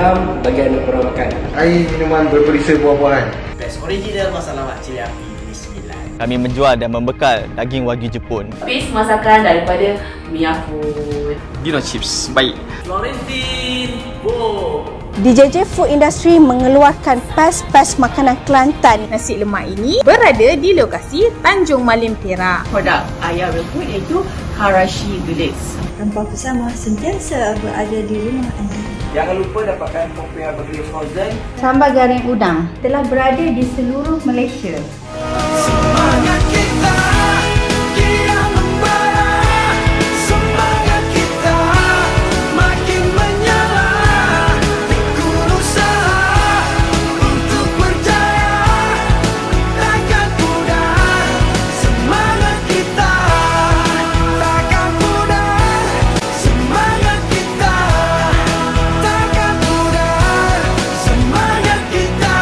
ayam bagi anak korang makan. Air minuman berperisa buah-buahan. Best original masak lawak cili api Negeri Sembilan. Kami menjual dan membekal daging wagyu Jepun. Base masakan daripada Miyafun. Dino Chips, baik. Florentine Bo. DJJ Food Industry mengeluarkan pas-pas makanan Kelantan. Nasi lemak ini berada di lokasi Tanjung Malim Perak. Produk ayam rebus iaitu Harashi Village. Rempah bersama sentiasa berada di rumah anda. Jangan lupa dapatkan Popiah Burger Frozen. Sambal garing udang telah berada di seluruh Malaysia. Semangat kita kian membara. Semangat kita makin menyala. Tekun usaha untuk berjaya. Takkan mudah. Semangat kita takkan mudah. Semangat kita takkan mudah. Semangat kita.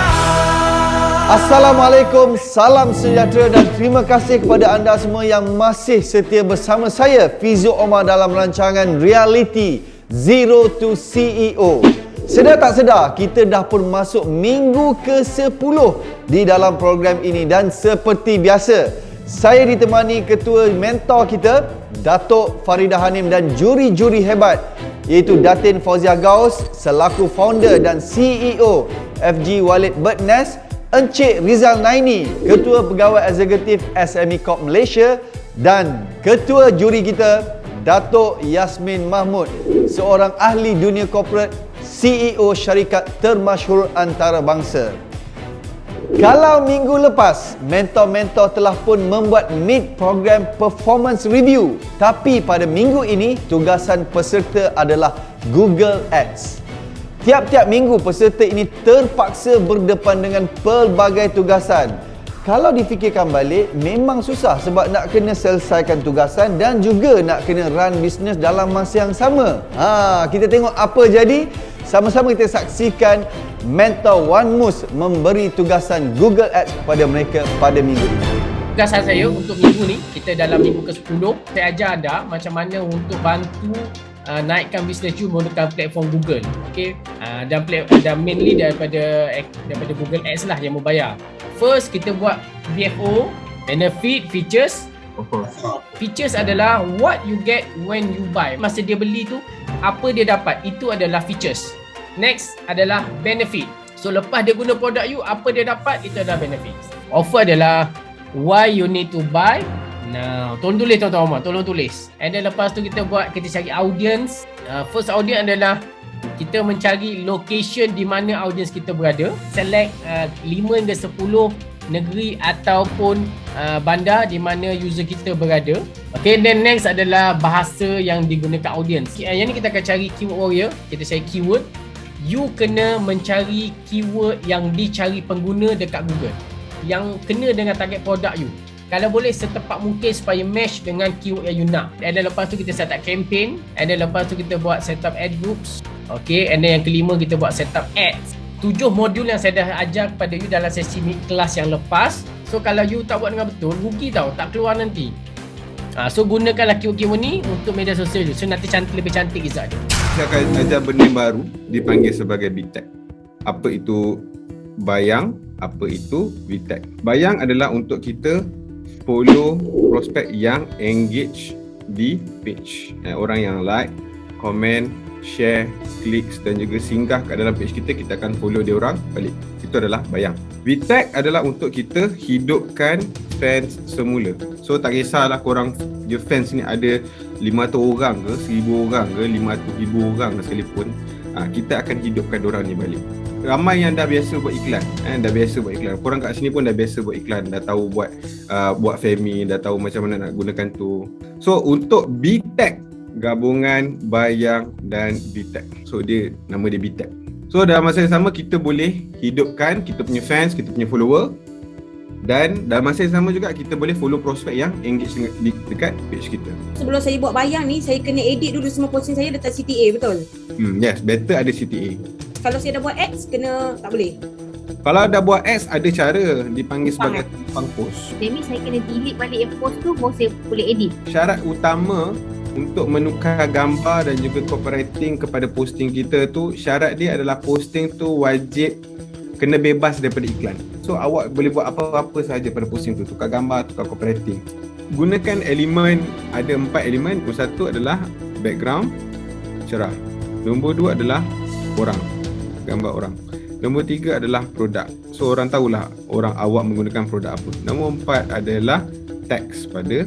Assalamualaikum, salam sejahtera dan terima kasih kepada anda semua yang masih setia bersama saya, Fizio Omar, dalam rancangan Reality Zero to CEO. Sedar tak sedar, kita dah pun masuk minggu ke-10 di dalam program ini dan seperti biasa, saya ditemani ketua mentor kita, Datuk Faridah Hanim, dan juri-juri hebat iaitu Datin Fauzia Gaus selaku founder dan CEO FG Walid Bird Nest, Encik Rizal Naini, Ketua Pegawai Eksekutif SME Corp Malaysia, dan Ketua Juri kita, Datuk Yasmin Mahmud, seorang ahli dunia korporat, CEO syarikat termasyhur antarabangsa. Kalau minggu lepas, mentor-mentor telah pun membuat mid program performance review, tapi pada minggu ini, tugasan peserta adalah Google Ads. Tiap-tiap minggu peserta ini terpaksa berdepan dengan pelbagai tugasan. Kalau difikirkan balik, memang susah sebab nak kena selesaikan tugasan dan juga nak kena run bisnes dalam masa yang sama. Kita tengok apa jadi. Sama-sama kita saksikan mentor Wan Mus memberi tugasan Google Ads kepada mereka pada minggu ini. Tugasan saya untuk minggu ni, kita dalam minggu ke-10, saya ajar anda macam mana untuk bantu naikkan bisnes you menggunakan platform Google. Okey. Dan mainly daripada Google Ads lah yang membayar. First, kita buat BFO, benefit, features. Features adalah what you get when you buy. Masa dia beli tu, apa dia dapat? Itu adalah features. Next adalah benefit. So lepas dia guna produk you, apa dia dapat? Itu adalah benefits. Offer adalah why you need to buy. Nah, tolong tulis tuan-tuan Omar, tolong tulis. And then lepas tu kita cari audience. First audience adalah kita mencari location di mana audience kita berada. Select 5 hingga 10 negeri ataupun bandar di mana user kita berada. Okay, then next adalah bahasa yang digunakan audience. Yang ni kita akan cari keyword warrior. Kita cari keyword. You kena mencari keyword yang dicari pengguna dekat Google, yang kena dengan target produk you. Kalau boleh setepat mungkin supaya match dengan keyword yang you nak. And then lepas tu kita set up campaign. And then lepas tu kita buat set up ad groups. Okay, and then yang kelima kita buat set up ads. 7 modul yang saya dah ajar kepada you dalam sesi kelas yang lepas. So kalau you tak buat dengan betul, rugi tau, tak keluar nanti. So gunakanlah keyword-keyword ni untuk media sosial you. So nanti lebih cantik result dia. Saya akan ajar benda baru dipanggil sebagai Big Tech. Apa itu bayang, apa itu Big Tech. Bayang adalah untuk kita follow prospek yang engage di page. Orang yang like, komen, share, clicks dan juga singgah kat dalam page kita, kita akan follow dia orang balik. Itu adalah bayang. VTag adalah untuk kita hidupkan fans semula. So tak kisahlah korang je fans ni ada 500 orang ke, 1000 orang ke, 500,000 orang sekalipun, kita akan hidupkan diorang ni balik. Ramai yang dah biasa buat iklan, dah biasa buat iklan. Korang kat sini pun dah biasa buat iklan, dah tahu buat Femi, dah tahu macam mana nak gunakan tu. So untuk BTag, gabungan bayang dan BTag. So nama dia BTag. So dalam masa yang sama kita boleh hidupkan kita punya fans, kita punya follower, dan dalam masa yang sama juga kita boleh follow prospek yang engage dekat page kita. Sebelum saya buat bayang ni, saya kena edit dulu semua posting saya letak CTA, betul? Yes, better ada CTA. Kalau saya dah buat ads, tak boleh? Kalau dah buat ads, ada cara dipanggil sebagai tumpang post. That means saya kena delete balik yang post tu, baru saya boleh edit. Syarat utama untuk menukar gambar dan juga copywriting kepada posting kita tu, syarat dia adalah posting tu wajib kena bebas daripada iklan. So awak boleh buat apa-apa sahaja pada posting tu, tukar gambar, tukar copywriting. Gunakan elemen, ada 4 elemen. Nombor 1 adalah background cerah. Nombor 2 adalah orang, gambar orang. Nombor 3 adalah produk. So orang tahulah awak menggunakan produk apa. Nombor 4 adalah teks pada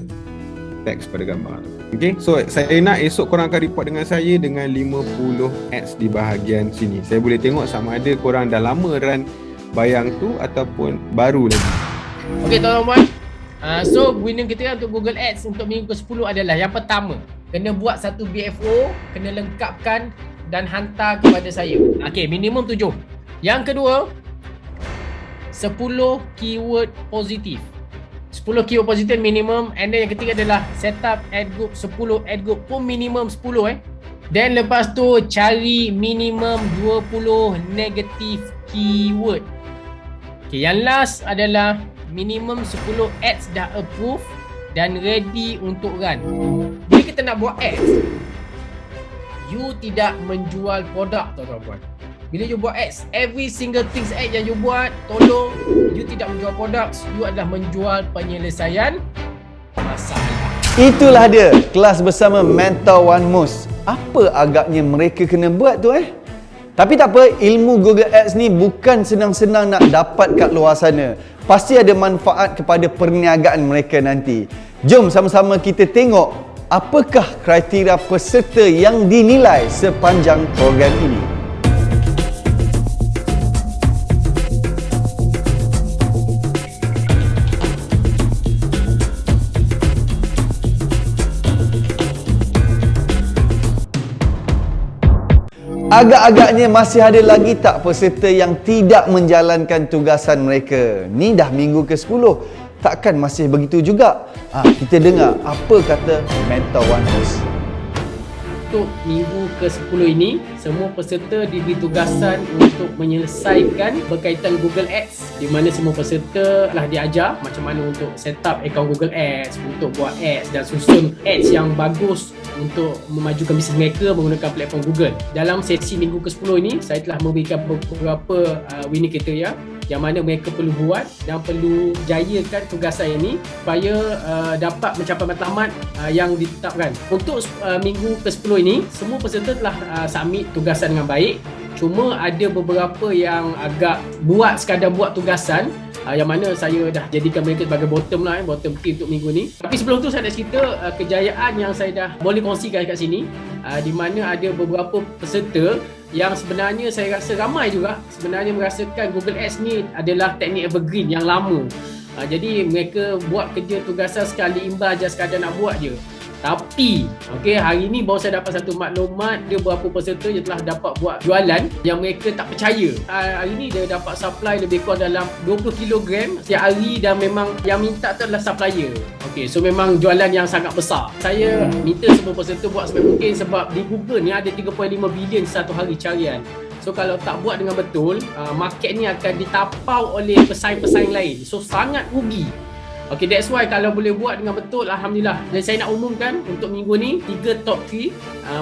gambar. Okay, so saya nak esok korang akan report dengan saya dengan 50 ads di bahagian sini. Saya boleh tengok sama ada korang dah lama run bayang tu ataupun baru lagi. Okey tuan-tuan, so guna kita untuk Google Ads untuk minggu ke-10 adalah yang pertama, kena buat satu BFO, kena lengkapkan dan hantar kepada saya. Okey, minimum 7. Yang kedua, 10 keyword positif. 10 keyword positif minimum. And then yang ketiga adalah setup ad group 10 ad group pun minimum 10 Then lepas tu cari minimum 20 negative keyword. Okay, yang last adalah minimum 10 ads dah approve dan ready untuk run. Bila kita nak buat ads, you tidak menjual produk tuan-tuan. Bila you buat ads, every single things ad yang you buat, tolong you tidak menjual produk, you adalah menjual penyelesaian masalah. Itulah dia, kelas bersama Mentor Wan Mus. Apa agaknya mereka kena buat tu Tapi tak apa, ilmu Google Ads ni bukan senang-senang nak dapat kat luar sana. Pasti ada manfaat kepada perniagaan mereka nanti. Jom sama-sama kita tengok apakah kriteria peserta yang dinilai sepanjang program ini. Agak-agaknya masih ada lagi tak peserta yang tidak menjalankan tugasan mereka. Ni dah minggu ke-10. Takkan masih begitu juga? Kita dengar apa kata Mentor Wan Mus. Untuk minggu ke-10 ini, semua peserta diberi tugasan untuk menyelesaikan berkaitan Google Ads, di mana semua peserta telah diajar macam mana untuk set up akaun Google Ads, untuk buat ads dan susun ads yang bagus untuk memajukan bisnes mereka menggunakan platform Google. Dalam sesi minggu ke-10 ini, saya telah memberikan beberapa winning kriteria yang mana mereka perlu buat dan perlu jayakan tugasan ini supaya dapat mencapai matlamat yang ditetapkan. Untuk minggu ke-10 ini, semua peserta telah submit tugasan dengan baik. Cuma ada beberapa yang agak sekadar buat tugasan, yang mana saya dah jadikan mereka sebagai bottom lah, bottom 3 untuk minggu ni. Tapi sebelum tu saya nak cerita kejayaan yang saya dah boleh kongsikan kat sini, di mana ada beberapa peserta yang sebenarnya saya rasa ramai juga sebenarnya merasakan Google Ads ni adalah teknik evergreen yang lama. Jadi mereka buat kerja tugasan sekali imbas je, sekadar nak buat je. Tapi hari ni baru saya dapat satu maklumat, dia berapa peserta yang telah dapat buat jualan yang mereka tak percaya. Hari ni dia dapat supply lebih kurang dalam 20 kg setiap hari dan memang yang minta tu adalah supplier. So memang jualan yang sangat besar. Saya minta semua peserta buat sebaik mungkin sebab di Google ni ada 3.5 bilion satu hari carian. So kalau tak buat dengan betul, market ni akan ditapau oleh pesaing-pesaing lain. So sangat rugi. That's why kalau boleh buat dengan betul, Alhamdulillah. Dan saya nak umumkan untuk minggu ni 3 top 3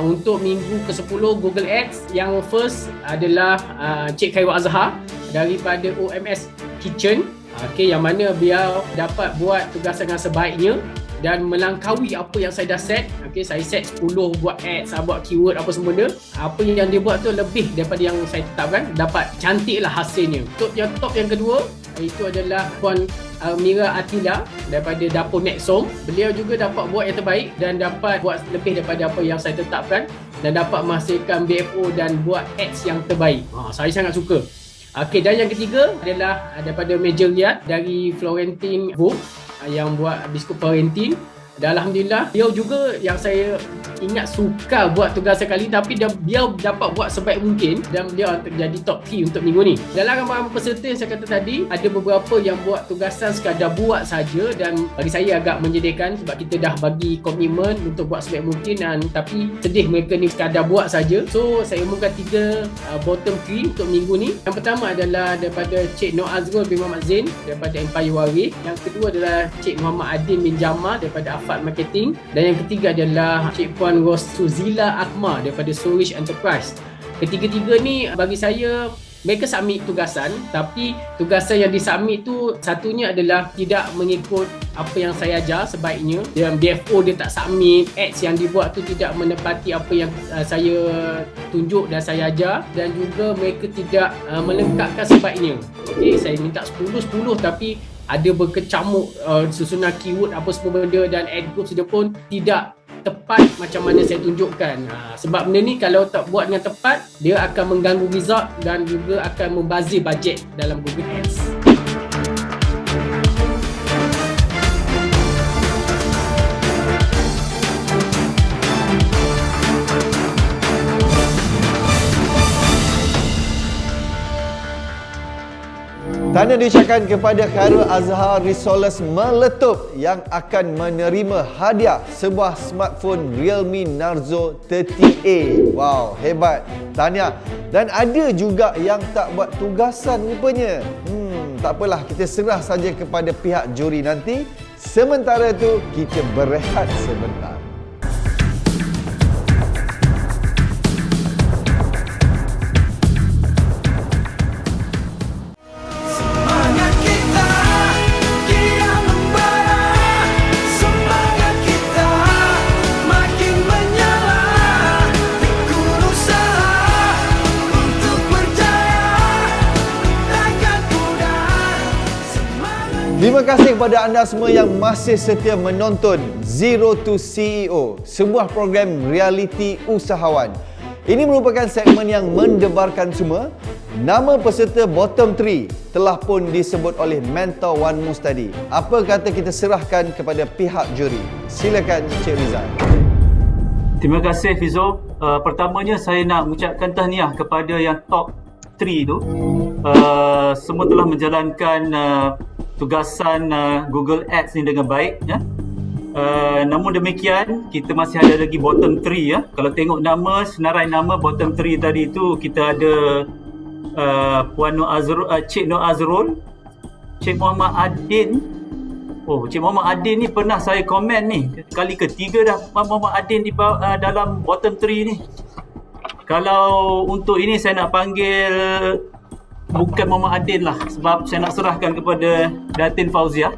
untuk minggu ke-10 Google Ads. Yang first adalah Cik Khairul Azhar daripada OMS Kitchen. Yang mana beliau dapat buat tugasan dengan sebaiknya dan melangkaui apa yang saya dah set. Saya set 10 buat ads, buat keyword apa semua dia. Apa yang dia buat tu lebih daripada yang saya tetapkan. Dapat cantik lah hasilnya. Untuk yang top yang kedua, itu adalah Puan Mira Atila daripada Dapur Nexom. Beliau juga dapat buat yang terbaik dan dapat buat lebih daripada apa yang saya tetapkan dan dapat menghasilkan BFO dan buat ads yang terbaik. Saya sangat suka. Dan yang ketiga adalah daripada Major Riyad dari Florentine Group yang buat biskut Florentine. Dan Alhamdulillah, dia juga yang saya ingat suka buat tugasan kali, tapi dia dapat buat sebaik mungkin dan dia jadi top 3 untuk minggu ni. Dalam ramai peserta yang saya kata tadi, ada beberapa yang buat tugasan sekadar buat saja dan bagi saya agak menyedihkan sebab kita dah bagi komitmen untuk buat sebaik mungkin tapi sedih mereka ni sekadar buat saja. So saya umumkan 3 bottom 3 untuk minggu ni. Yang pertama adalah daripada Cik Nur Azrul bin Muhammad Zain daripada Empire Warif. Yang kedua adalah Cik Muhammad Adin bin Jamal daripada Arafat Marketing, dan yang ketiga adalah Cik Puan Rosuzila Akmal daripada Surish Enterprise. Ketiga-tiga ni bagi saya, mereka submit tugasan, tapi tugasan yang disubmit tu satunya adalah tidak mengikut apa yang saya ajar sebaiknya, dan BFO dia tak submit, ads yang dibuat tu tidak menepati apa yang saya tunjuk dan saya ajar, dan juga mereka tidak melengkapkan sebaiknya. Okey, saya minta 10 tapi ada berkecamuk susunan keyword apa semua benda, dan ad groups dia pun tidak tepat macam mana saya tunjukkan. Sebab benda ni kalau tak buat dengan tepat, dia akan mengganggu result dan juga akan membazir bajet dalam Google Ads. Tahniah diucapkan kepada Khairul Azhar Resources Meletup yang akan menerima hadiah sebuah smartphone Realme Narzo 30A. Wow, hebat. Tahniah. Dan ada juga yang tak buat tugasan rupanya. Tak apalah, kita serah saja kepada pihak juri nanti. Sementara itu, kita berehat sebentar. Terima kasih kepada anda semua yang masih setia menonton Zero to CEO, sebuah program realiti usahawan. Ini merupakan segmen yang mendebarkan semua. Nama peserta bottom 3 telah pun disebut oleh mentor Wan Mus tadi. Apa kata kita serahkan kepada pihak juri? Silakan Cik Rizal. Terima kasih Fizo. Pertamanya saya nak mengucapkan tahniah kepada yang top 3 tu. Semua telah menjalankan tugasan Google Ads ni dengan baik, ya. Namun demikian, kita masih ada lagi bottom 3, ya. Kalau tengok nama, senarai nama bottom 3 tadi tu, kita ada Puan Nur Azrul, Cik Nur Azrul, Cik Muhammad Adin. Cik Muhammad Adin ni pernah saya komen ni, kali ketiga dah Muhammad Adin di dalam bottom 3 ni. Kalau untuk ini saya nak panggil bukan Muhammad Adin lah, sebab saya nak serahkan kepada Datin Fauziah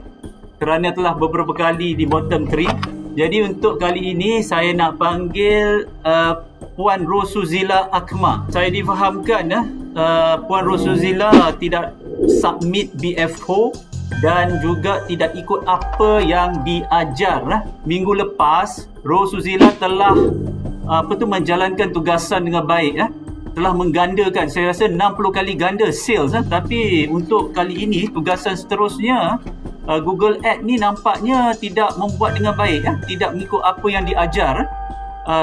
kerana telah beberapa kali di bottom 3. Jadi untuk kali ini saya nak panggil Puan Rosuzila Akmal. Saya difahamkan Puan Rosuzila tidak submit BFO dan juga tidak ikut apa yang diajar. Minggu lepas Rosuzila telah menjalankan tugasan dengan baik, telah menggandakan, saya rasa 60 kali ganda sales, tapi untuk kali ini tugasan seterusnya Google Ads ni nampaknya tidak membuat dengan baik, tidak mengikut apa yang diajar.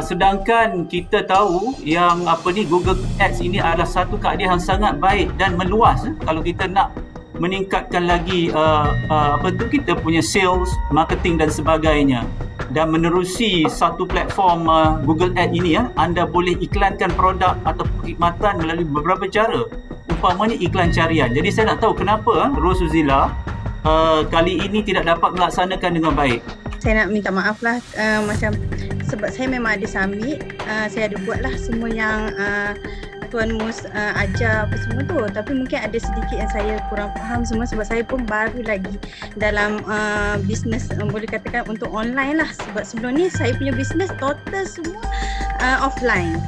Sedangkan kita tahu yang Google Ads ini adalah satu kaedah yang sangat baik dan meluas. Kalau kita nak meningkatkan lagi kita punya sales, marketing dan sebagainya, dan menerusi satu platform Google Ads ini, anda boleh iklankan produk atau perkhidmatan melalui beberapa cara, umpamanya iklan carian. Jadi saya nak tahu kenapa Rosuzila kali ini tidak dapat melaksanakan dengan baik. Saya nak minta maaf lah, macam sebab saya memang ada submit, saya ada buat lah semua yang Tuan Mus ajar apa semua tu, tapi mungkin ada sedikit yang saya kurang faham semua, sebab saya pun baru lagi dalam bisnes, boleh katakan untuk online lah. Sebab sebelum ni saya punya bisnes total semua offline,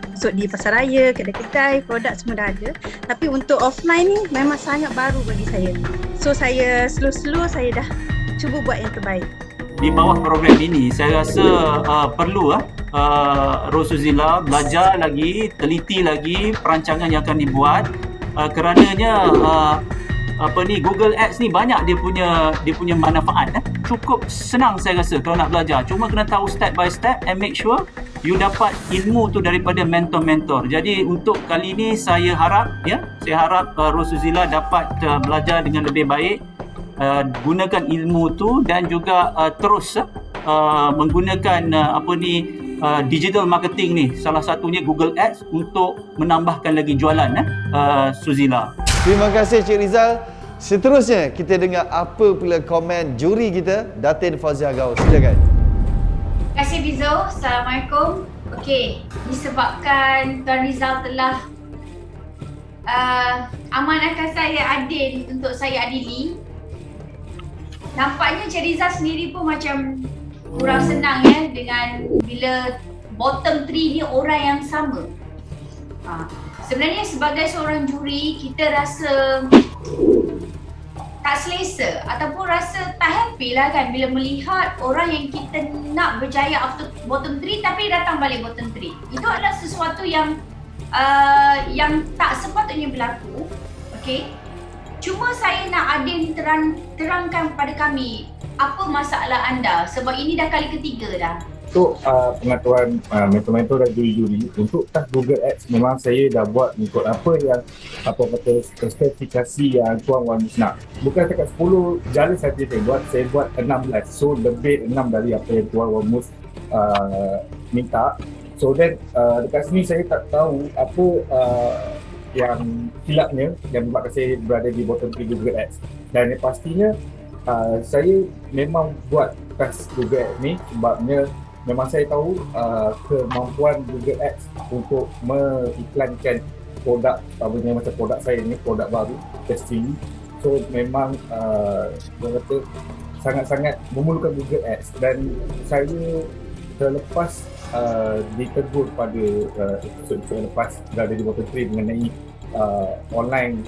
masuk di pasar raya, kedai-kedai, produk semua dah ada, tapi untuk offline ni memang sangat baru bagi saya. So saya slow-slow saya dah cuba buat yang terbaik. Di bawah program ini saya rasa perlu Rosuzila belajar lagi, teliti lagi perancangan yang akan dibuat, kerananya Google Ads ni banyak dia punya manfaat. Cukup senang saya rasa kalau nak belajar, cuma kena tahu step by step and make sure you dapat ilmu tu daripada mentor-mentor. Jadi untuk kali ini saya harap Rosuzila dapat belajar dengan lebih baik, gunakan ilmu tu dan juga terus menggunakan digital marketing ni, salah satunya Google Ads, untuk menambahkan lagi jualan Suzila. Terima kasih Cik Rizal. Seterusnya, kita dengar apa pula komen juri kita, Datin Fauziah Gaus. Silakan. Terima kasih Fizo. Assalamualaikum. Okey, disebabkan Tuan Rizal telah amanahkan saya adil untuk saya adili. Nampaknya Encik Rizal sendiri pun macam kurang senang ya dengan bila bottom 3 ni orang yang sama. Sebenarnya sebagai seorang juri, kita rasa tak selesa ataupun rasa tak happy lah kan bila melihat orang yang kita nak berjaya after bottom 3 tapi datang balik bottom 3. Itu adalah sesuatu yang tak sepatutnya berlaku. Okey. Cuma saya nak adil terangkan kepada kami apa masalah anda sebab ini dah kali ketiga dah. Untuk pengaturan mentor-mentor dan juri-juri untuk tas Google Ads memang saya dah buat mengikut apa yang spesifikasi yang Tuan Wan Mus nak. Bukan dekat 10 jala saja saya buat 16. So lebih 6 dari apa yang Tuan Wan Mus minta. So then dekat sini saya tak tahu apa yang silapnya yang membuatkan saya berada di bottom 3 Google Ads. Dan yang pastinya saya memang buat tas Google Ads ni sebabnya memang saya tahu kemampuan Google Ads untuk mengiklankan produk, utamanya macam produk saya ni, produk baru, testing. So memang saya kata sangat-sangat memerlukan Google Ads dan saya terlepas ditegur pada episod lepas berada di bottom 3 mengenai online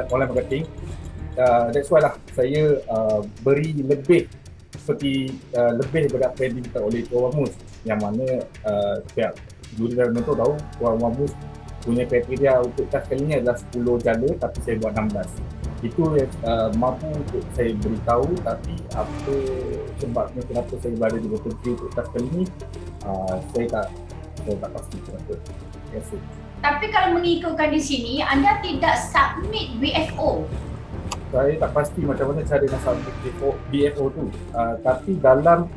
marketing. That's why lah saya beri lebih seperti lebih daripada apa yang diminta oleh Tuan Wan Mus, yang mana setiap juri dan mentor tahu Tuan Wan Mus punya kriteria untuk tas kali ni adalah 10 jala tapi saya buat 16. Itu yang mampu untuk saya beritahu, tapi apa sebabnya kenapa saya berada di bottom 3 untuk tas kali ni saya tak pasti kenapa. Terima kasih. Tapi kalau mengikutkan di sini, anda tidak submit BFO. Saya tak pasti macam mana cara nak submit BFO tu. Tapi dalam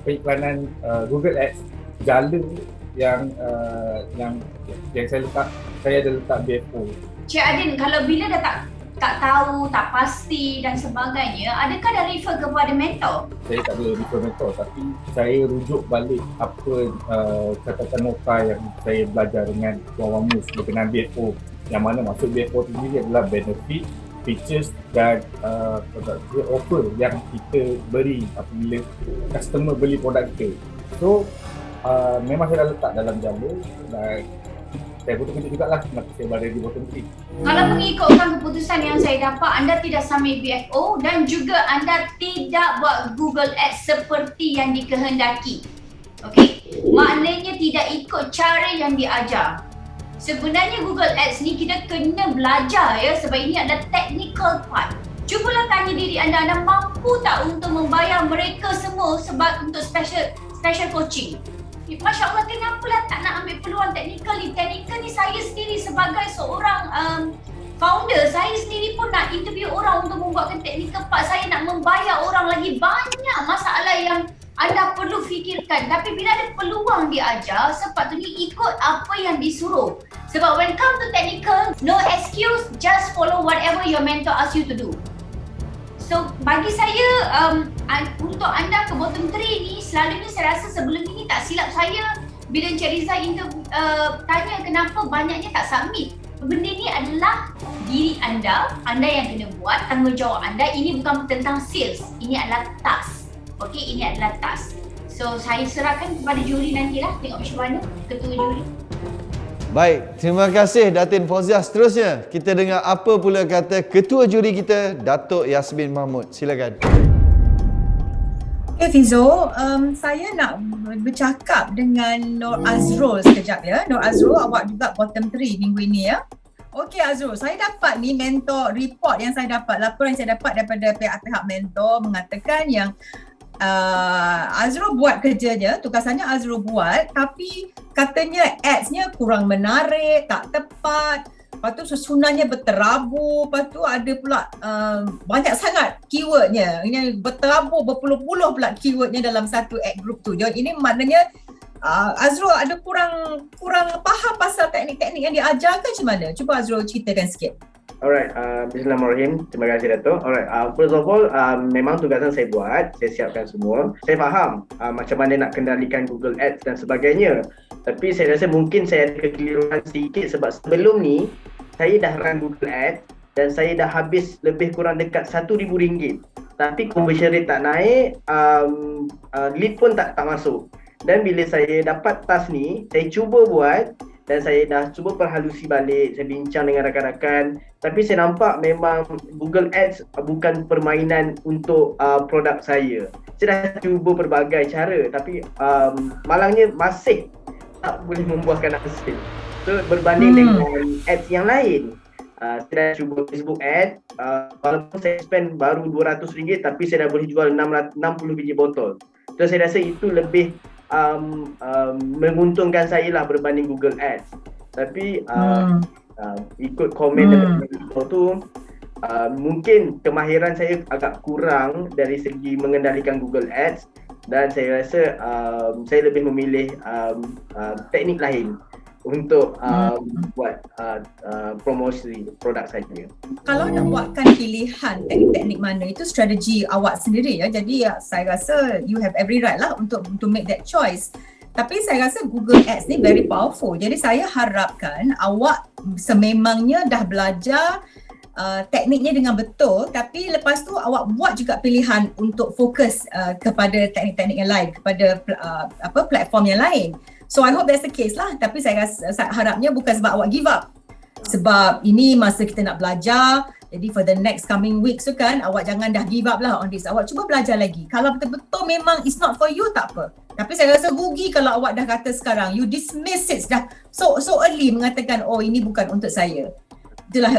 periklanan Google Ads, jala yang saya ada letak BFO. Cik Adin, kalau bila dah tak tahu, tak pasti dan sebagainya, adakah dah refer kepada mentor? Saya tak ada refer mentor, tapi saya rujuk balik apa catatan nota yang saya belajar dengan Tuan Wan Mus berkenaan BFO, yang mana maksud BFO sendiri adalah benefit, features dan offer yang kita beri apabila customer beli produk kita. So memang saya dah letak dalam jalur dan saya betul-betul juga lah kenapa saya berada di bottom 3. Kalau mengikutkan keputusan yang saya dapat, anda tidak submit BFO dan juga anda tidak buat Google Ads seperti yang dikehendaki. Okey, maknanya tidak ikut cara yang diajar. Sebenarnya Google Ads ni kita kena belajar ya, sebab ini adalah technical part. Cubalah tanya diri anda mampu tak untuk membayar mereka semua sebab untuk special coaching. Masya Allah, kenapalah tak nak ambil peluang teknikal ni? Teknikal ni saya sendiri sebagai seorang founder, saya sendiri pun nak interview orang untuk membuatkan technical part. Saya nak membayar orang lagi, banyak masalah yang anda perlu fikirkan. Tapi bila ada peluang diajar, sepatutnya ikut apa yang disuruh. Sebab when come to technical, no excuse, just follow whatever your mentor ask you to do. So bagi saya, untuk anda ke bottom 3 ni, selalunya saya rasa sebelum ini tak silap saya, bila Encik Rizal tanya kenapa banyaknya tak submit. Benda ni adalah diri anda yang kena buat, tanggungjawab anda. Ini bukan tentang sales, ini adalah task. Okey, ini adalah task. So saya serahkan kepada juri nantilah, tengok macam mana ketua juri. Baik, terima kasih Datin Fauziah. Seterusnya, kita dengar apa pula kata ketua juri kita, Datuk Yasmin Mahmud. Silakan. Okay Fizo, saya nak bercakap dengan Nur Azrul sekejap ya. Nur Azrul, awak juga bottom 3 minggu ini ya. Okey Azrul, saya dapat ni mentor report yang saya dapat, laporan yang saya dapat daripada pihak-pihak mentor mengatakan yang Azrul buat kerjanya, tugasannya Azrul buat, tapi katanya ads-nya kurang menarik, tak tepat. Lepas tu susunannya berterabur, lepas tu ada pula banyak sangat keywordnya. Ini berterabur berpuluh-puluh pula keywordnya dalam satu ad group tu. Jadi ini maknanya Azrul ada kurang faham pasal teknik-teknik yang diajar ke macam mana? Cuba Azrul ceritakan sikit. Alright, Bismillahirrahmanirrahim. Terima kasih Dato'. Alright, first of all, memang tugasan saya buat, saya siapkan semua. Saya faham macam mana nak kendalikan Google Ads dan sebagainya. Tapi saya rasa mungkin saya ada kekeliruan sedikit sebab sebelum ni, saya dah run Google Ads dan saya dah habis lebih kurang dekat RM1,000. Tapi conversion rate tak naik, lead pun tak masuk. Dan bila saya dapat task ni, saya cuba buat dan saya dah cuba perhalusi balik, saya bincang dengan rakan-rakan, tapi saya nampak memang Google Ads bukan permainan untuk produk saya. Saya dah cuba pelbagai cara tapi malangnya masih tak boleh membuahkan hasil. So berbanding dengan ads yang lain, saya dah cuba Facebook Ad, walaupun saya spend baru RM200 tapi saya dah boleh jual 60 biji botol. So saya rasa itu lebih menguntungkan saya lah berbanding Google Ads. Tapi ikut komen daripada people tu, mungkin kemahiran saya agak kurang dari segi mengendalikan Google Ads dan saya rasa saya lebih memilih teknik lain untuk buat promosi produk saya. Kalau nak buatkan pilihan teknik-teknik mana, itu strategi awak sendiri ya. Jadi saya rasa you have every right lah untuk make that choice. Tapi saya rasa Google Ads ni very powerful. Jadi saya harapkan awak sememangnya dah belajar tekniknya dengan betul, tapi lepas tu awak buat juga pilihan untuk fokus kepada teknik-teknik yang lain, kepada platform yang lain. So I hope that's the case lah. Tapi saya harapnya bukan sebab awak give up. Sebab ini masa kita nak belajar. Jadi for the next coming weeks tu kan, awak jangan dah give up lah on this. Awak cuba belajar lagi. Kalau betul-betul memang it's not for you, tak apa. Tapi saya rasa rugi kalau awak dah kata sekarang, you dismiss it dah so early mengatakan, oh ini bukan untuk saya. Itulah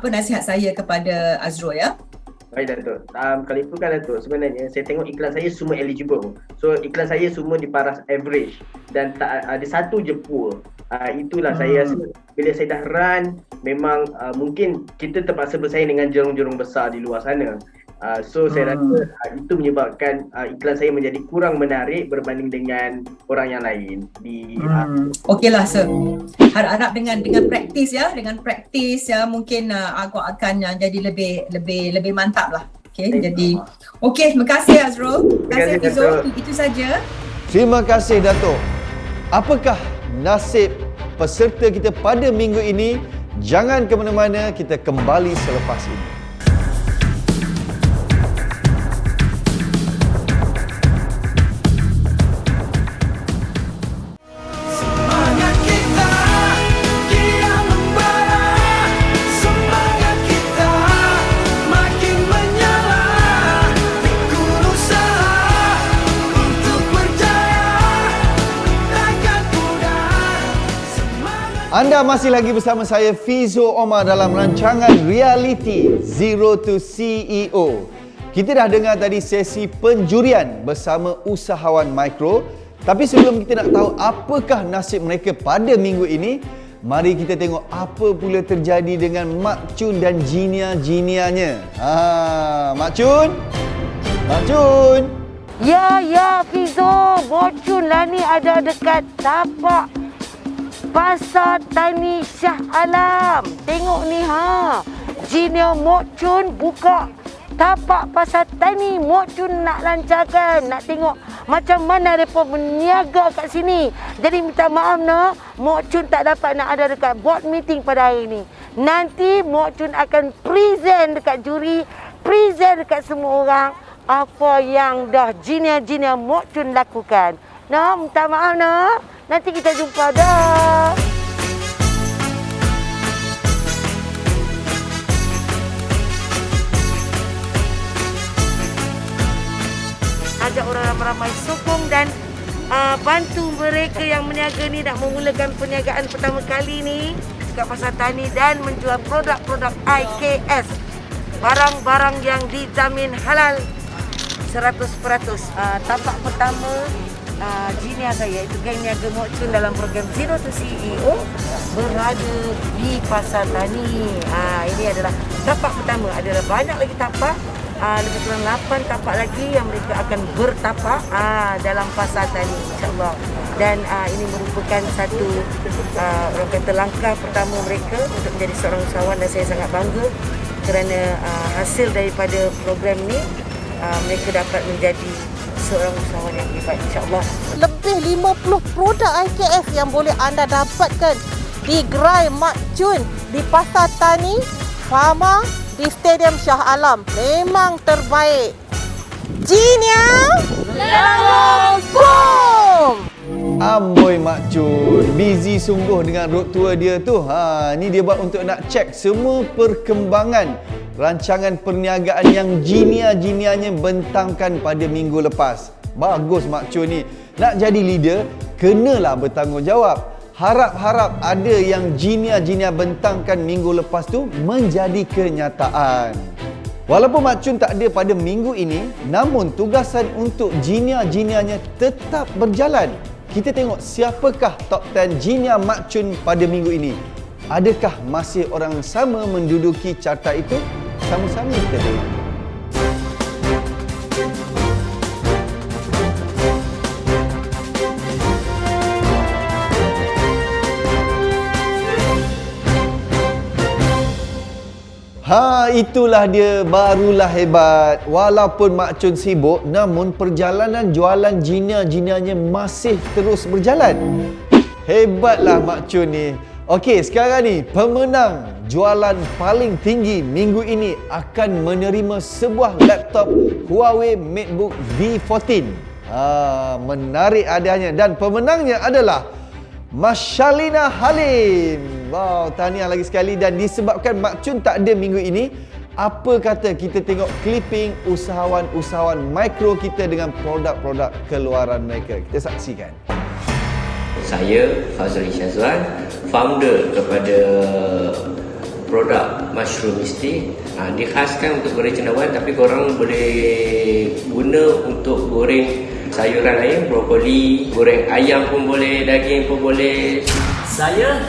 nasihat saya kepada Azrul ya. Baik Datuk, kalau itu kan Datuk, sebenarnya saya tengok iklan saya semua eligible. So iklan saya semua di paras average dan tak ada satu je poor. Itulah saya rasa bila saya dah run, memang mungkin kita terpaksa bersaing dengan jurung-jurung besar di luar sana. So saya rasa itu menyebabkan iklan saya menjadi kurang menarik berbanding dengan orang yang lain. Okeylah sir. Harap-harap dengan praktis ya, mungkin aku akan jadi lebih mantap lah. Okay, jadi terima kasih Azrul. Terima kasih Fizo. Itu saja. Terima kasih Dato'. Apakah nasib peserta kita pada minggu ini? Jangan ke mana-mana, kita kembali selepas ini. Anda masih lagi bersama saya Fizo Omar dalam rancangan reality Zero to CEO. Kita dah dengar tadi sesi penjurian bersama usahawan mikro. Tapi sebelum kita nak tahu apakah nasib mereka pada minggu ini, mari kita tengok apa pula terjadi dengan Mak Chun dan jinia-jinianya. Mak Chun? Mak Chun? Ya Fizo, Mak Chun lah ni ada dekat tapak Pasar Tani Shah Alam. Tengok ni Jinia Mak Chun buka tapak Pasar Tani. Mak Chun nak lancarkan, nak tengok macam mana mereka berniaga kat sini. Jadi minta maaf Mak Chun tak dapat nak ada dekat board meeting pada hari ni. Nanti Mak Chun akan present dekat juri, present dekat semua orang apa yang dah jinia-jinia Mak Chun lakukan. Minta maaf Nanti kita jumpa dah. Ajak orang ramai-ramai sokong dan bantu mereka yang berniaga ni nak memulakan perniagaan pertama kali ni dekat Pasar Tani dan menjual produk-produk IKS. Barang-barang yang dijamin halal 100%. Tapak pertama jinia saya itu geng niaga Mak Chun dalam program Zero to CEO berada di Pasar Tani. Ini adalah tapak pertama. Adalah banyak lagi tapak lebih kurang 8 tapak lagi yang mereka akan bertapak dalam pasar tani, insyaAllah. Dan ini merupakan satu orang kata langkah pertama mereka untuk menjadi seorang usahawan, dan saya sangat bangga kerana hasil daripada program ini mereka dapat menjadi seorang usahawan yang hebat, insyaAllah. Lebih 50 produk IKF yang boleh anda dapatkan di Gerai Mak Chun, di Pasar Tani, Fama, di Stadium Shah Alam. Memang terbaik. Jinia Boom! Amboi Mak Chun, busy sungguh dengan road tour dia tu. Ni dia buat untuk nak cek semua perkembangan rancangan perniagaan yang jinia-jinianya bentangkan pada minggu lepas. Bagus Mak Chun ni. Nak jadi leader, kenalah bertanggungjawab. Harap-harap ada yang jinia-jinia bentangkan minggu lepas tu menjadi kenyataan. Walaupun Mak Chun tak ada pada minggu ini, namun tugasan untuk jinia-jinianya tetap berjalan. Kita tengok siapakah top 10 jinia Mak Chun pada minggu ini. Adakah masih orang sama menduduki carta itu? Sama-sama kita tengok. Itulah dia, barulah hebat. Walaupun Mak Chun sibuk, namun perjalanan jualan jinia-jinianya masih terus berjalan. Hebatlah Mak Chun ni. Okey, sekarang ni pemenang jualan paling tinggi minggu ini akan menerima sebuah laptop Huawei MateBook V14. Menarik hadiahnya, dan pemenangnya adalah Mashalina Halim. Wow, tahniah lagi sekali. Dan disebabkan Mak Chun tak ada minggu ini, apa kata kita tengok clipping usahawan-usahawan mikro kita dengan produk-produk keluaran mereka. Kita saksikan. Saya Fazli Syazwan, founder kepada produk Mushroom Misty. Dikhaskan untuk goreng cendawan, tapi korang boleh guna untuk goreng sayuran lain, brokoli, goreng ayam pun boleh, daging pun boleh. Saya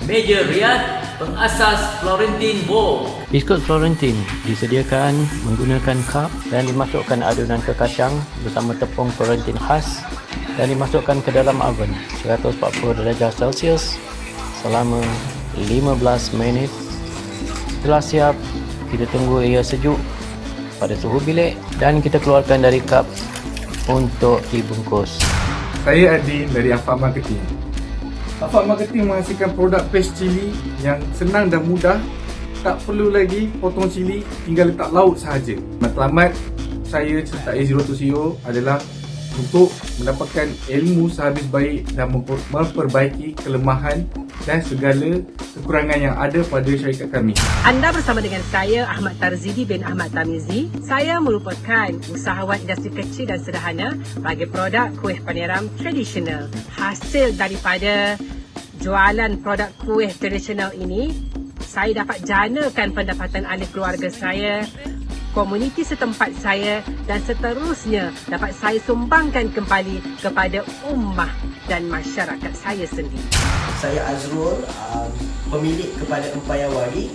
Major Riyad, pengasas Florentine Bowl. Biskut Florentine disediakan menggunakan cup dan dimasukkan adunan ke kacang bersama tepung Florentine khas dan dimasukkan ke dalam oven 140 darjah Celsius selama 15 minit. Setelah siap, kita tunggu ia sejuk pada suhu bilik dan kita keluarkan dari cup untuk dibungkus. Saya Adin dari Afak Marketing. Afak Marketing menghasilkan produk paste cili yang senang dan mudah. Tak perlu lagi potong cili, tinggal letak lauk sahaja. Matlamat saya serta A02CEO adalah untuk mendapatkan ilmu sehabis baik dan memperbaiki kelemahan dan segala kekurangan yang ada pada syarikat kami. Anda bersama dengan saya Ahmad Tarzidi bin Ahmad Tamizi. Saya merupakan usahawan industri kecil dan sederhana bagi produk kuih paneram tradisional. Hasil daripada jualan produk kuih tradisional ini, saya dapat janakan pendapatan ahli keluarga saya, komuniti setempat saya, dan seterusnya dapat saya sumbangkan kembali kepada ummah dan masyarakat saya sendiri. Saya Azrul, pemilik kepada Empayar Wari.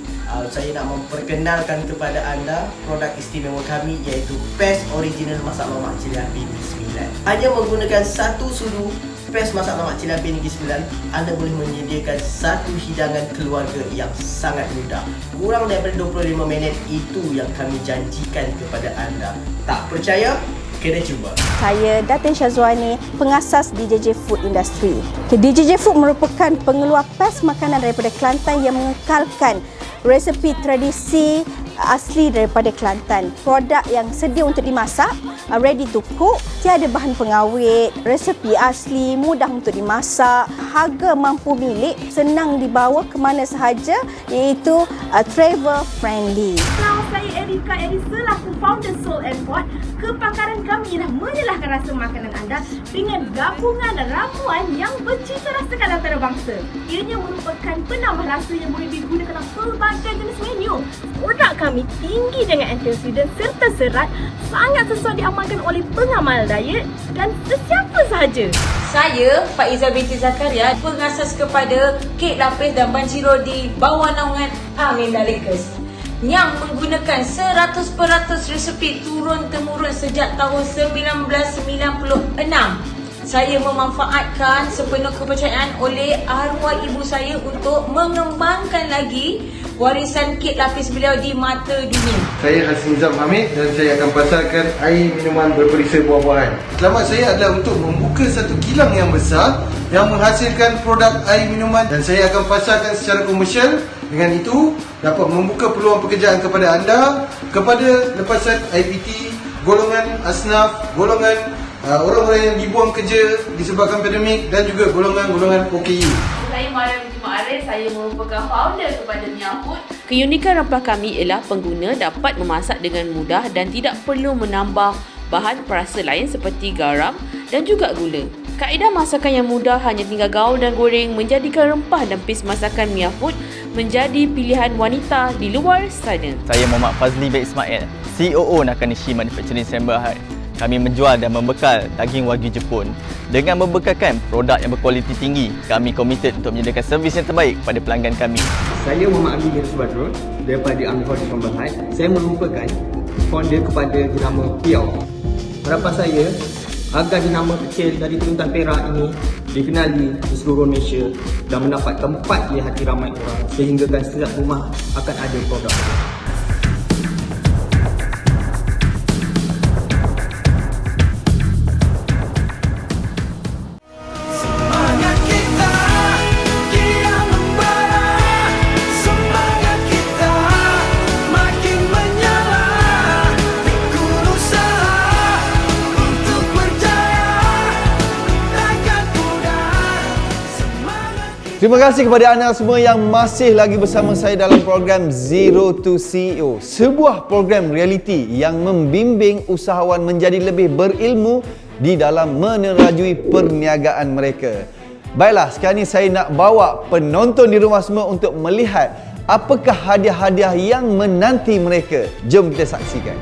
Saya nak memperkenalkan kepada anda produk istimewa kami iaitu Paste Original Masak Mamak Cili Api Negeri Sembilan. Hanya menggunakan satu sudu Paste Masak Mamak Cili Api Negeri Sembilan, anda boleh menyediakan satu hidangan keluarga yang sangat mudah. Kurang daripada 25 minit, itu yang kami janjikan kepada anda. Tak percaya? Kena cuba. Saya Datin Syazwani, pengasas DJJ Food Industry. DJJ Food merupakan pengeluar paste makanan daripada Kelantan yang mengekalkan resepi tradisi asli daripada Kelantan. Produk yang sedia untuk dimasak, ready to cook, tiada bahan pengawet, resepi asli, mudah untuk dimasak, harga mampu milik, senang dibawa ke mana sahaja, iaitu travel friendly. Nama saya Erika Eri selaku founder Soul and Pot. Kepakaran kami ialah menyelahkan rasa makanan anda dengan gabungan ramuan yang bercita rasa antarabangsa. Ianya merupakan penambah rasa yang boleh digunakan dalam pelbagai jenis menu. Produk kami tinggi dengan antioksidan serta serat, sangat sesuai diamalkan oleh pengamal diet dan sesiapa sahaja. Saya Faiza binti Zakaria, pengasas kepada kek lapis dan banjiro di bawah naungan Amin Dalikus. yang menggunakan 100% resepi turun-temurun sejak tahun 1996. Saya memanfaatkan sepenuh kepercayaan oleh arwah ibu saya untuk mengembangkan lagi warisan kek lapis beliau di mata dunia. Saya Hassan Nizam Hamid dan saya akan pasarkan air minuman berperisa buah-buahan. Selamat saya adalah untuk membuka satu kilang yang besar yang menghasilkan produk air minuman dan saya akan pasarkan secara komersial. Dengan itu dapat membuka peluang pekerjaan kepada anda, kepada lepasan IPT, golongan asnaf, golongan orang-orang yang dibuang kerja disebabkan pandemik dan juga golongan-golongan OKU. Saya Mariam binti Ma'arif, saya merupakan founder kepada Mia Food. Keunikan rempah kami ialah pengguna dapat memasak dengan mudah dan tidak perlu menambah bahan perasa lain seperti garam dan juga gula. Kaedah masakan yang mudah hanya tinggal gaul dan goreng menjadikan rempah dan paste masakan Mia Food menjadi pilihan wanita di luar sana. Saya Muhammad Fazli bin Ismail, COO Nakanishi Manufacturing Sdn Bhd. Kami menjual dan membekal daging Wagyu Jepun. Dengan membekalkan produk yang berkualiti tinggi, kami komited untuk menyediakan servis yang terbaik kepada pelanggan kami. Saya Muhammad Abi bin Subadrul daripada Amir Hotel Sdn Bhd. Saya merupakan founder kepada jenama Piau. Harapan saya agar jenama kecil dari Teluntan Perak ini dikenali di seluruh Malaysia dan mendapat tempat di hati ramai orang sehinggakan setiap rumah akan ada produk. Semangat kita kian membara, semangat kita makin menyala, tekun usaha untuk berjaya takkan mudah. Terima kasih kepada anda semua yang masih lagi bersama saya dalam program Zero to CEO. Sebuah program realiti yang membimbing usahawan menjadi lebih berilmu di dalam menerajui perniagaan mereka. Baiklah, sekarang ni saya nak bawa penonton di rumah semua untuk melihat apakah hadiah-hadiah yang menanti mereka. Jom kita saksikan.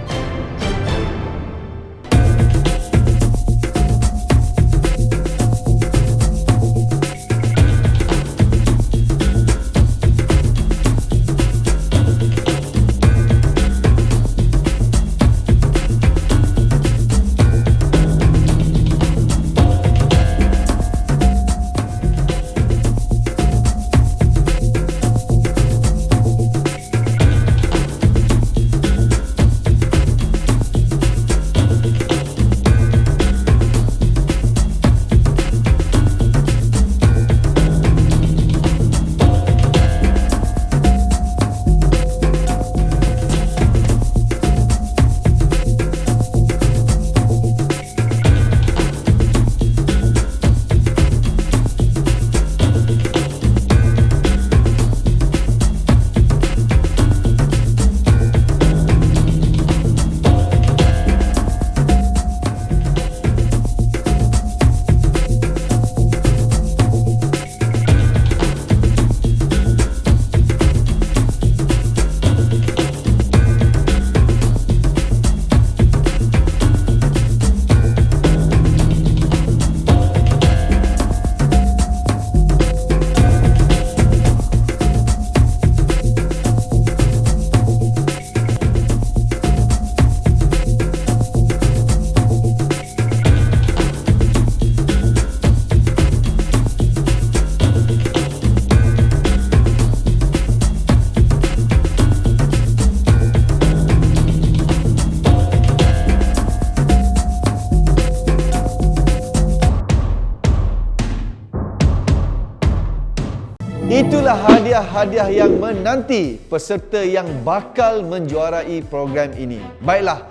Itulah hadiah-hadiah yang menanti peserta yang bakal menjuarai program ini. Baiklah,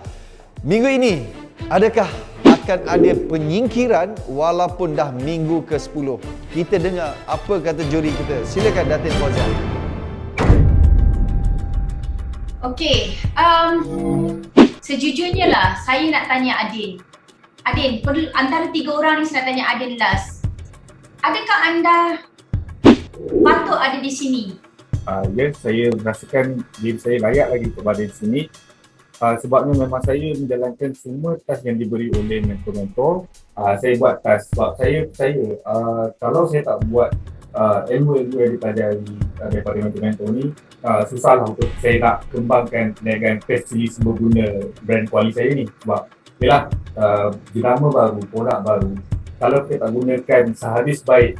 minggu ini adakah akan ada penyingkiran walaupun dah minggu ke-10? Kita dengar apa kata juri kita. Silakan Datin Fauzan. Okey, sejujurnya lah saya nak tanya Adin. Adin, antara 3 orang ni saya nak tanya Adin last. Adakah anda patut ada di sini? Ya, saya merasakan diri saya layak lagi berada di sini. Sebabnya memang saya menjalankan semua task yang diberi oleh mentor-mentor. Saya buat task sebab saya percaya kalau saya tak buat ilmu-ilmu yang dipelajari daripada mentor ni susahlah untuk saya nak kembangkan dengan spesialis berguna brand kuali saya ni. Sebab yelah, jenama baru, produk baru, kalau kita tak gunakan sehabis baik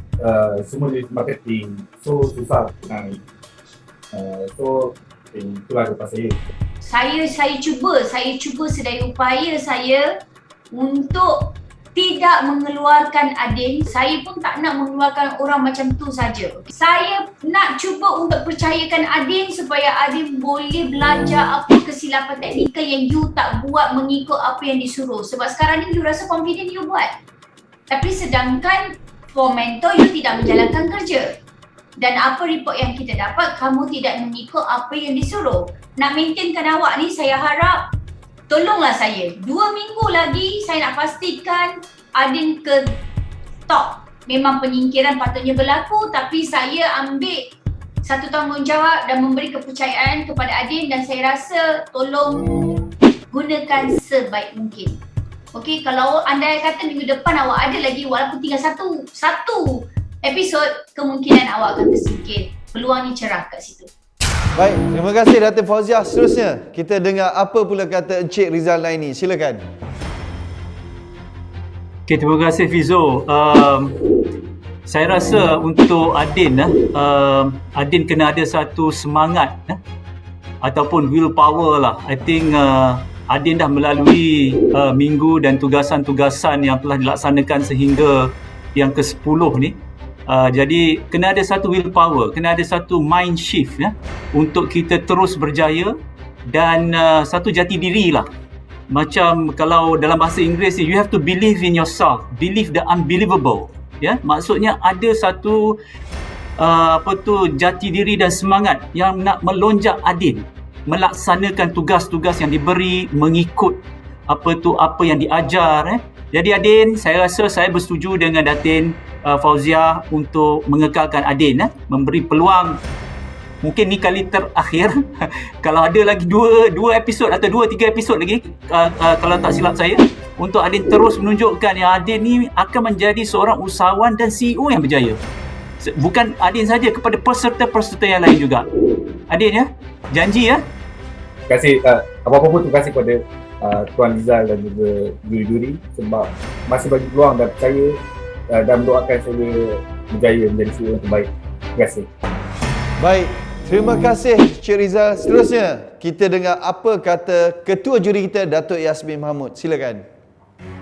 semua jenis marketing, so susah nak so itulah lepas saya cuba sedaya upaya saya untuk tidak mengeluarkan Adin. Saya pun tak nak mengeluarkan orang macam tu saja. Saya nak cuba untuk percayakan Adin supaya Adin boleh belajar apa kesilapan teknikal yang you tak buat mengikut apa yang disuruh. Sebab sekarang ni you rasa confident you buat. Tapi sedangkan for mentor you tidak menjalankan kerja. Dan apa report yang kita dapat, kamu tidak mengikut apa yang disuruh. Nak maintainkan awak ni, saya harap tolonglah saya. 2 minggu lagi saya nak pastikan Adin ke top. Memang penyingkiran patutnya berlaku, tapi saya ambil satu tanggungjawab dan memberi kepercayaan kepada Adin, dan saya rasa tolong gunakan sebaik mungkin. Okey, kalau anda kata minggu depan awak ada lagi walaupun tinggal satu episod, kemungkinan awak akan tersingkir. Peluangnya cerah kat situ. Baik, terima kasih Datin Fauziah. Seterusnya, kita dengar apa pula kata Encik Rizal Naini. Silakan. Okay, terima kasih Fizo. Saya rasa untuk Adin, Adin kena ada satu semangat ataupun willpower lah. I think Adin dah melalui minggu dan tugasan-tugasan yang telah dilaksanakan sehingga yang ke-10 ni. Jadi kena ada satu willpower, kena ada satu mind shift untuk kita terus berjaya, dan satu jati diri lah. Macam kalau dalam bahasa Inggeris ni, you have to believe in yourself, believe the unbelievable. Maksudnya ada satu jati diri dan semangat yang nak melonjak Adin melaksanakan tugas-tugas yang diberi, mengikut apa yang diajar. Jadi Adin, saya rasa saya bersetuju dengan Datin Fauziah untuk mengekalkan Adin, memberi peluang. Mungkin ni kali terakhir. Kalau ada lagi 2 episod atau 2-3 episod lagi, kalau tak silap saya, untuk Adin terus menunjukkan yang Adin ni akan menjadi seorang usahawan dan CEO yang berjaya. Bukan Adin saja, kepada peserta-peserta yang lain juga. Adin ya, janji ya. Terima kasih. Apa-apa pun terima kasih kepada Tuan Rizal dan juga juri-juri sebab masih bagi peluang dan percaya dan mendoakan saya berjaya menjadi CEO yang terbaik. Terima kasih. Baik, terima kasih Cik Rizal. Seterusnya, kita dengar apa kata Ketua Juri kita, Datuk Yasmin Mahmud. Silakan.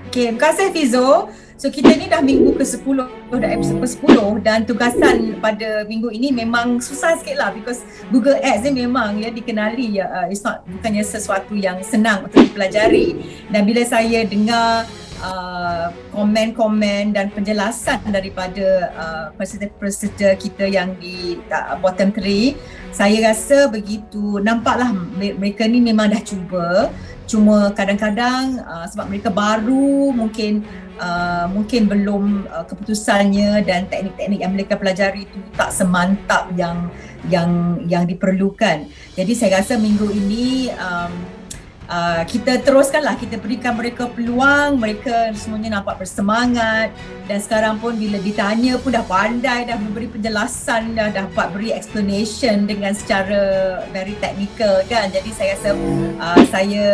Okay, terima kasih Fizo. So kita ni dah minggu ke-10, dah episode ke-10, dan tugasan pada minggu ini memang susah sikit lah because Google Ads ni memang dikenali bukannya sesuatu yang senang untuk dipelajari. Dan bila saya dengar komen-komen dan penjelasan daripada peserta-peserta kita yang di bottom 3, saya rasa begitu nampaklah mereka ni memang dah cuba. Cuma kadang-kadang sebab mereka baru, mungkin belum keputusannya dan teknik-teknik yang mereka pelajari itu tak semantap yang diperlukan. Jadi saya rasa minggu ini kita teruskanlah, kita berikan mereka peluang. Mereka semuanya nampak bersemangat, dan sekarang pun bila ditanya pun dah pandai, dah memberi penjelasan, dah dapat beri explanation dengan secara very technical kan. Jadi saya rasa saya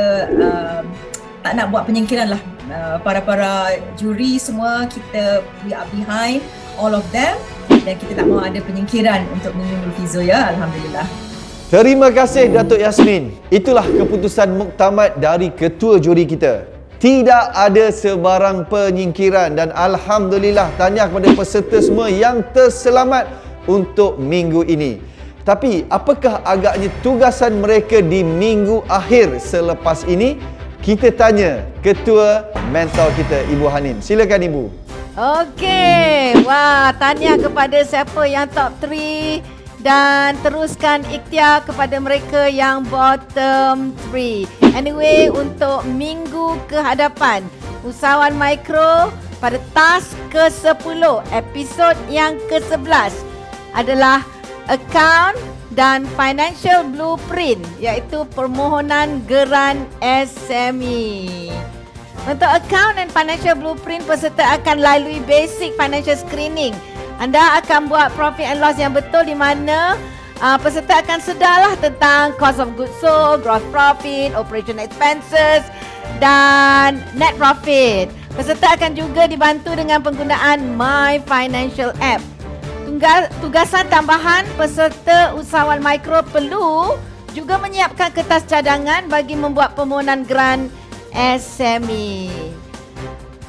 tak nak buat penyingkiran lah. Para juri semua, kita we are behind all of them, dan kita tak mahu ada penyingkiran untuk minggu Fizo ya. Alhamdulillah. Terima kasih Datuk Yasmin. Itulah keputusan muktamad dari Ketua Juri kita. Tidak ada sebarang penyingkiran, dan Alhamdulillah tahniah kepada peserta semua yang terselamat untuk minggu ini. Tapi apakah agaknya tugasan mereka di minggu akhir selepas ini? Kita tanya Ketua Mentor kita, Ibu Hanin. Silakan Ibu. Okey, wah, tahniah kepada siapa yang top 3. Dan teruskan ikhtiar kepada mereka yang bottom 3. Anyway, untuk minggu ke hadapan, Usahawan Mikro pada task ke-10, episod yang ke-11 adalah Account dan Financial Blueprint, iaitu permohonan geran SME. Untuk Account dan Financial Blueprint, peserta akan lalui basic financial screening Anda akan buat profit and loss yang betul, di mana peserta akan sedarlah tentang cost of goods sold, gross profit, operation expenses dan net profit. Peserta akan juga dibantu dengan penggunaan My Financial App. Tugasan tambahan, peserta usahawan mikro perlu juga menyiapkan kertas cadangan bagi membuat permohonan grant SME.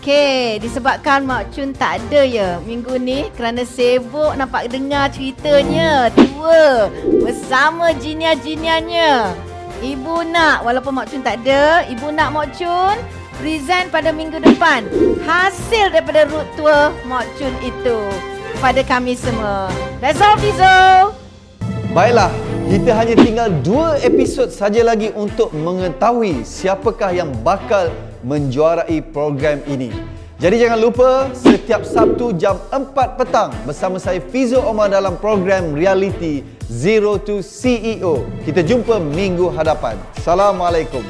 Okey, disebabkan Mak Chun tak ada ya minggu ni kerana sibuk nampak dengar ceritanya tua bersama jinior-jiniernya. Ibu nak, walaupun Mak Chun tak ada, Ibu nak Mak Chun present pada minggu depan hasil daripada root tour Mak Chun itu kepada kami semua. That's all, Fizo. Baiklah, kita hanya tinggal 2 episod saja lagi untuk mengetahui siapakah yang bakal menjuarai program ini. Jadi jangan lupa setiap Sabtu jam 4 petang bersama saya Fizo Omar dalam program reality Zero to CEO. Kita jumpa minggu hadapan. Assalamualaikum.